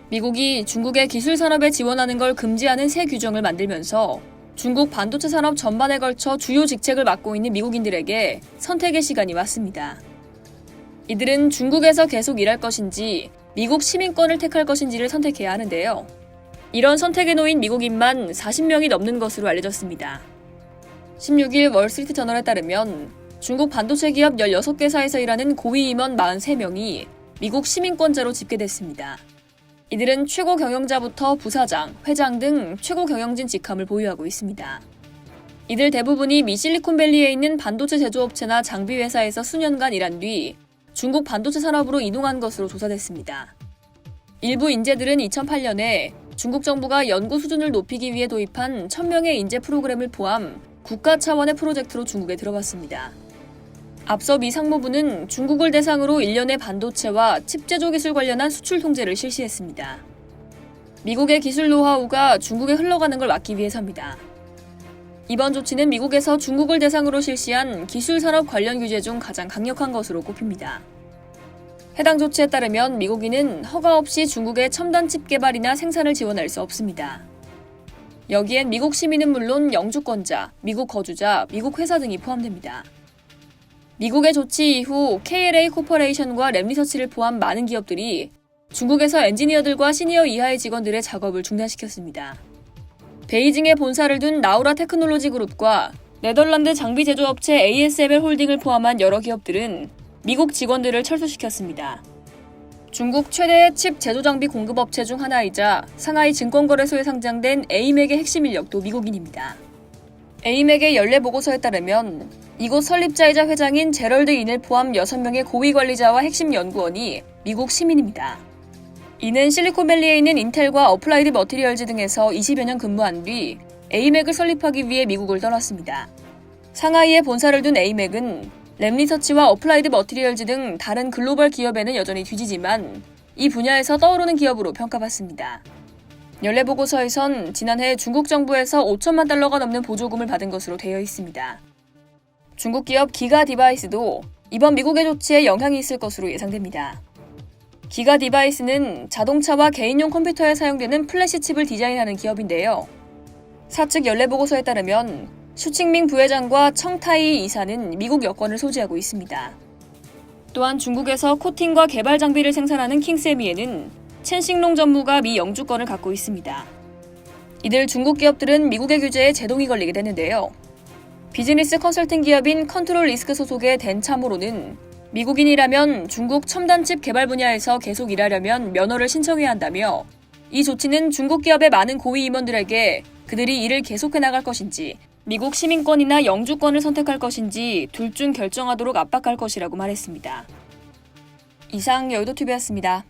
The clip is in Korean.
미국이 중국의 기술 산업에 지원하는 걸 금지하는 새 규정을 만들면서 중국 반도체 산업 전반에 걸쳐 주요 직책을 맡고 있는 미국인들에게 선택의 시간이 왔습니다. 이들은 중국에서 계속 일할 것인지 미국 시민권을 택할 것인지를 선택해야 하는데요. 이런 선택에 놓인 미국인만 40명이 넘는 것으로 알려졌습니다. 16일 월스트리트 저널에 따르면 중국 반도체 기업 16개사에서 일하는 고위 임원 43명이 미국 시민권자로 집계됐습니다. 이들은 최고 경영자부터 부사장, 회장 등 최고 경영진 직함을 보유하고 있습니다. 이들 대부분이 미 실리콘밸리에 있는 반도체 제조업체나 장비회사에서 수년간 일한 뒤 중국 반도체 산업으로 이동한 것으로 조사됐습니다. 일부 인재들은 2008년에 중국 정부가 연구 수준을 높이기 위해 도입한 1000명의 인재 프로그램을 포함 국가 차원의 프로젝트로 중국에 들어갔습니다. 앞서 미 상무부는 중국을 대상으로 1년의 반도체와 칩 제조 기술 관련한 수출 통제를 실시했습니다. 미국의 기술 노하우가 중국에 흘러가는 걸 막기 위해서입니다. 이번 조치는 미국에서 중국을 대상으로 실시한 기술 산업 관련 규제 중 가장 강력한 것으로 꼽힙니다. 해당 조치에 따르면 미국인은 허가 없이 중국의 첨단 칩 개발이나 생산을 지원할 수 없습니다. 여기엔 미국 시민은 물론 영주권자, 미국 거주자, 미국 회사 등이 포함됩니다. 미국의 조치 이후 KLA 코퍼레이션과 랩리서치를 포함 많은 기업들이 중국에서 엔지니어들과 시니어 이하의 직원들의 작업을 중단시켰습니다. 베이징에 본사를 둔 나우라 테크놀로지 그룹과 네덜란드 장비 제조업체 ASML 홀딩을 포함한 여러 기업들은 미국 직원들을 철수시켰습니다. 중국 최대의 칩 제조 장비 공급업체 중 하나이자 상하이 증권거래소에 상장된 에이맥의 핵심 인력도 미국인입니다. 에이맥의 연례 보고서에 따르면 이곳 설립자이자 회장인 제럴드 인을 포함 6명의 고위 관리자와 핵심 연구원이 미국 시민입니다. 이는 실리콘밸리에 있는 인텔과 어플라이드 머티리얼즈 등에서 20여 년 근무한 뒤 에이맥을 설립하기 위해 미국을 떠났습니다. 상하이에 본사를 둔 에이맥은 랩리서치와 어플라이드 머티리얼즈 등 다른 글로벌 기업에는 여전히 뒤지지만 이 분야에서 떠오르는 기업으로 평가받습니다. 연례 보고서에선 지난해 중국 정부에서 5천만 달러가 넘는 보조금을 받은 것으로 되어 있습니다. 중국 기업 기가 디바이스도 이번 미국의 조치에 영향이 있을 것으로 예상됩니다. 기가 디바이스는 자동차와 개인용 컴퓨터에 사용되는 플래시 칩을 디자인하는 기업인데요. 사측 연례 보고서에 따르면 슈칭밍 부회장과 청타이 이사는 미국 여권을 소지하고 있습니다. 또한 중국에서 코팅과 개발 장비를 생산하는 킹세미에는 첸싱롱 전무가 미 영주권을 갖고 있습니다. 이들 중국 기업들은 미국의 규제에 제동이 걸리게 되는데요. 비즈니스 컨설팅 기업인 컨트롤 리스크 소속의 댄 차모로는 미국인이라면 중국 첨단칩 개발 분야에서 계속 일하려면 면허를 신청해야 한다며 이 조치는 중국 기업의 많은 고위 임원들에게 그들이 일을 계속해 나갈 것인지 미국 시민권이나 영주권을 선택할 것인지 둘 중 결정하도록 압박할 것이라고 말했습니다. 이상 여의도TV였습니다.